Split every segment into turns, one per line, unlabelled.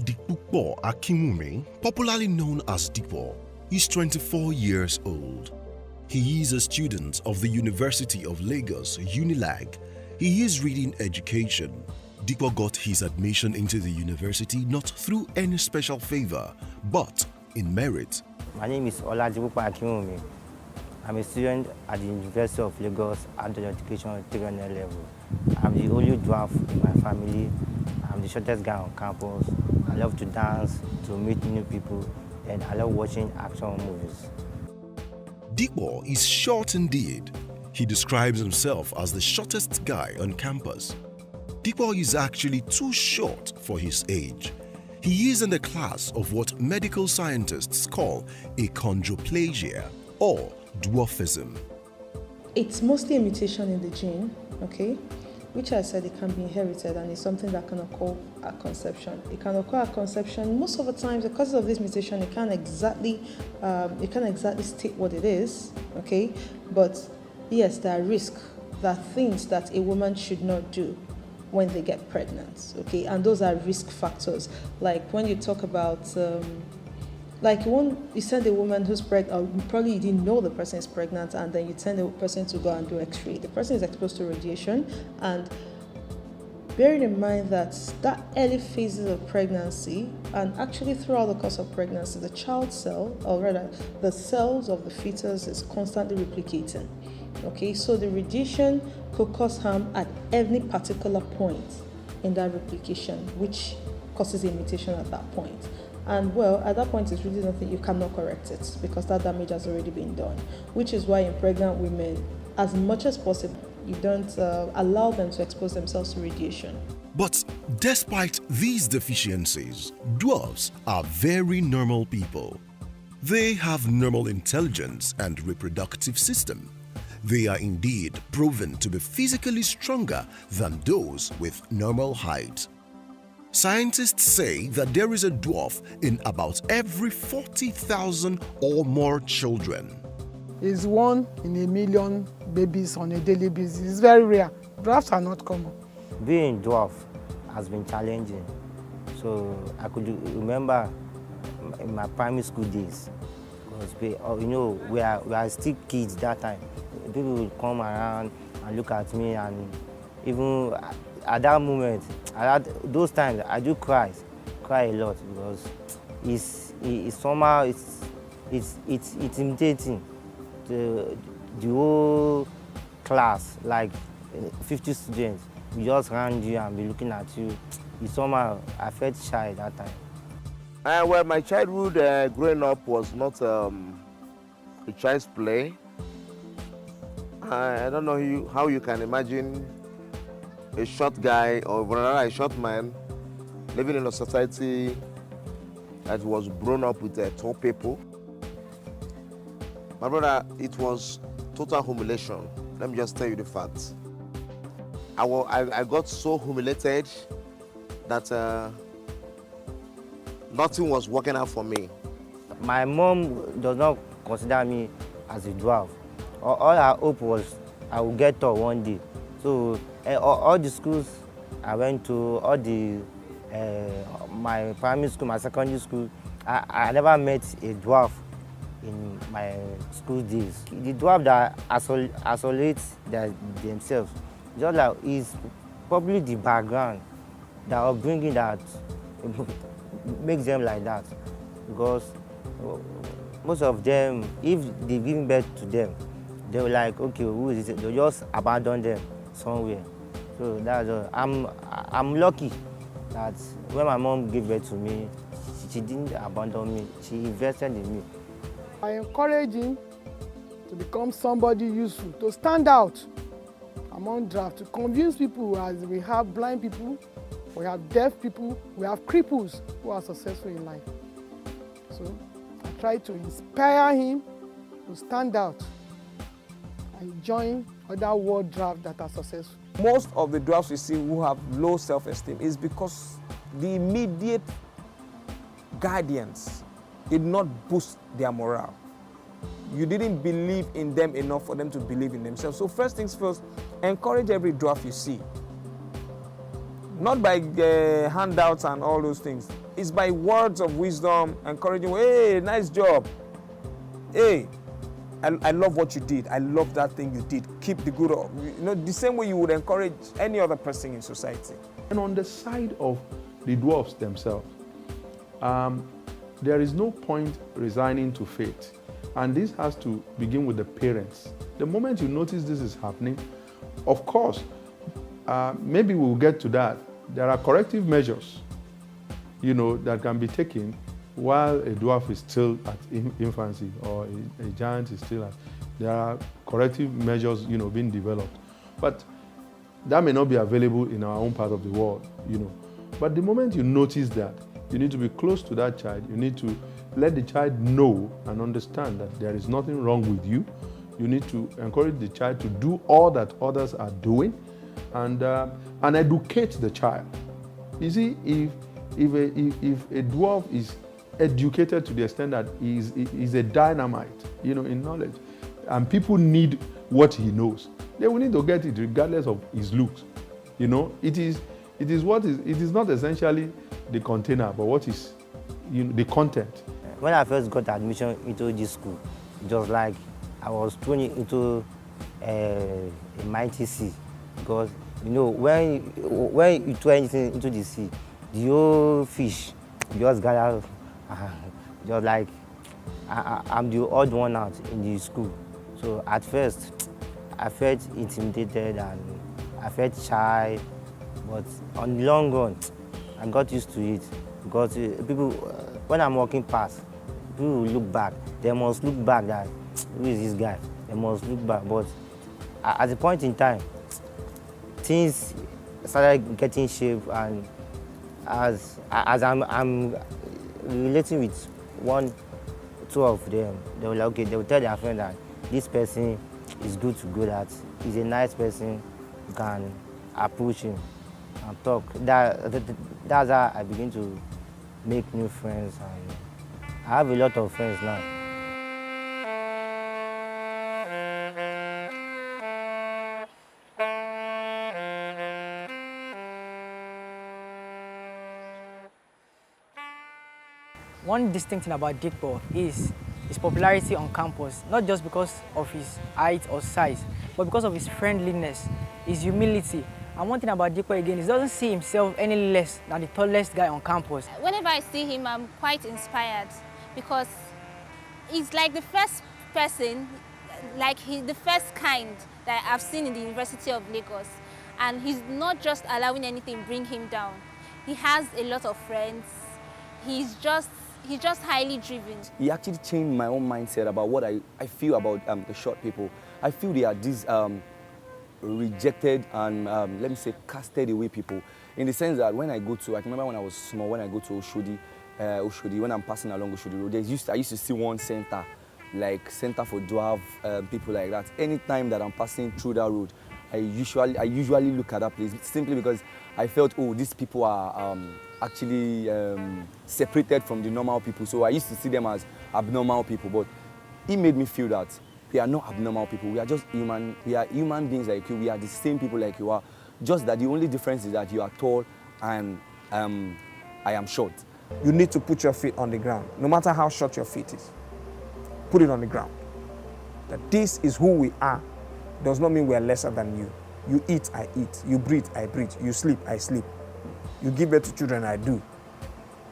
Dipo Akinwunmi, popularly known as Dipo, is 24 years old. He is a student of the University of Lagos, UNILAG. He is reading education. Dipo got his admission into the university not through any special favor, but in merit.
My name is Dipo Akinwunmi. I'm a student at the University of Lagos Adult Education 300 level. I'm the only dwarf in my family. I'm the shortest guy on campus. I love to dance, to meet new people, and I love watching action movies.
Dipo is short indeed. He describes himself as the shortest guy on campus. Dipo is actually too short for his age. He is in the class of what medical scientists call achondroplasia or dwarfism.
It's mostly a mutation in the gene, okay? Which I said it can be inherited and it's something that can occur at conception. It can occur at conception. Most of the times, because of this mutation, it can't exactly state what it is, okay? But yes, there are risks, there are things that a woman should not do when they get pregnant, okay? And those are risk factors. Like when you talk about, you send a woman who's pregnant, or probably you didn't know the person is pregnant, and then you send the person to go and do X-ray. The person is exposed to radiation, and bearing in mind that early phases of pregnancy, and actually throughout the course of pregnancy, the child cell, or rather the cells of the fetus is constantly replicating. Okay, so the radiation could cause harm at any particular point in that replication, which causes a mutation at that point. And well, at that point, it's really nothing, you cannot correct it because that damage has already been done, which is why in pregnant women, as much as possible, you don't allow them to expose themselves to radiation.
But despite these deficiencies, dwarfs are very normal people. They have normal intelligence and reproductive system. They are indeed proven to be physically stronger than those with normal height. Scientists say that there is a dwarf in about every 40,000 or more children.
It's 1 in a million babies on a daily basis. It's very rare. Dwarfs are not common.
Being dwarf has been challenging. So I could remember in my primary school days, because we are still kids that time. People would come around and look at me, and even at that moment, those times, I do cry a lot because it's somehow it's intimidating. The whole class, like 50 students, we just around you and be looking at you. It's somehow, I felt shy at that time.
Well, my childhood growing up was not a child's play. I don't know how you can imagine a short guy or rather a short man living in a society that was grown up with tall people. My brother, it was total humiliation. Let me just tell you the facts. I got so humiliated that nothing was working out for me.
My mom does not consider me as a dwarf. All her hope was I would get tall one day. So all the schools I went to, my primary school, my secondary school, I never met a dwarf in my school days. The dwarf that isolates themselves, just like is probably the background, that upbringing that makes them like that. Because most of them, if they give birth to them, they were like, okay, who is it? They'll just abandon them somewhere. So that's all. I'm lucky that when my mom gave birth to me, she didn't abandon me. She invested in me.
I encourage him to become somebody useful, to stand out among drafts, to convince people, as we have blind people, we have deaf people, we have cripples who are successful in life. So I try to inspire him to stand out and join other world drafts that are successful.
Most of the dwarfs you see who have low self-esteem is because the immediate guardians did not boost their morale. You didn't believe in them enough for them to believe in themselves. So first things first, encourage every dwarf you see. Not by handouts and all those things. It's by words of wisdom, encouraging, hey, nice job. Hey, I love what you did. I love that thing you did. Keep the good, the same way you would encourage any other person in society.
And on the side of the dwarfs themselves, there is no point resigning to fate. And this has to begin with the parents. The moment you notice this is happening, of course, maybe we'll get to that. There are corrective measures, that can be taken while a dwarf is still at infancy or a giant is still at. There are corrective measures, being developed. But that may not be available in our own part of the world, But the moment you notice that, you need to be close to that child. You need to let the child know and understand that there is nothing wrong with you. You need to encourage the child to do all that others are doing and educate the child. You see, if a dwarf is educated to the extent that he's a dynamite, in knowledge, and people need what he knows, they will need to get it regardless of his looks. It is not essentially the container, but what is the content.
When I first got admission into this school, it was like I was thrown into a mighty sea. Because, when you throw anything into the sea, the whole fish just gather, just like I'm the odd one out in the school. So at first, I felt intimidated and I felt shy, but on the long run, I got used to it. Because people, when I'm walking past, people will look back. They must look back that, who is this guy? They must look back. But at the point in time, things started getting shape, and as I'm relating with one, two of them, they will they will tell their friend that this person is good to go, that he's a nice person, you can approach him and talk. That's how I begin to make new friends, and I have a lot of friends now.
One distinct thing about Dipo is his popularity on campus, not just because of his height or size, but because of his friendliness, his humility. And one thing about Dipo again, he doesn't see himself any less than the tallest guy on campus.
Whenever I see him, I'm quite inspired because he's like the first person, the first kind that I've seen in the University of Lagos. And he's not just allowing anything bring him down. He has a lot of friends. He's just highly driven.
He actually changed my own mindset about what I feel about the short people. I feel they are these rejected and let me say casted away people, in the sense that when I can remember when I was small, when I go to Oshodi, when I'm passing along Oshodi Road, I used to see one center, like center for dwarf people like that. Anytime that I'm passing through that road, I usually look at that place simply because I felt, oh, these people are actually separated from the normal people. So I used to see them as abnormal people, but it made me feel that we are not abnormal people. We are just human. We are human beings like you. We are the same people like you are. Just that the only difference is that you are tall and I am short.
You need to put your feet on the ground, no matter how short your feet is. Put it on the ground. That this is who we are does not mean we are lesser than you. You eat, I eat. You breathe, I breathe. You sleep, I sleep. You give birth to children, I do.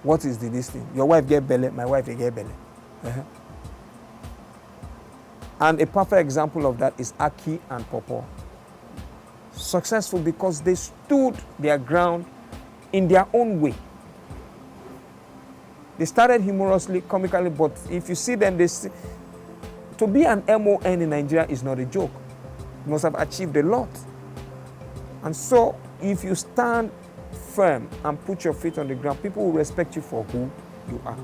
What is this thing? Your wife get belly, my wife get belly. And a perfect example of that is Aki and Popo. Successful because they stood their ground in their own way. They started humorously, comically, but if you see them, to be an MON in Nigeria is not a joke. You must have achieved a lot. And so, if you stand firm and put your feet on the ground, people will respect you for who you are.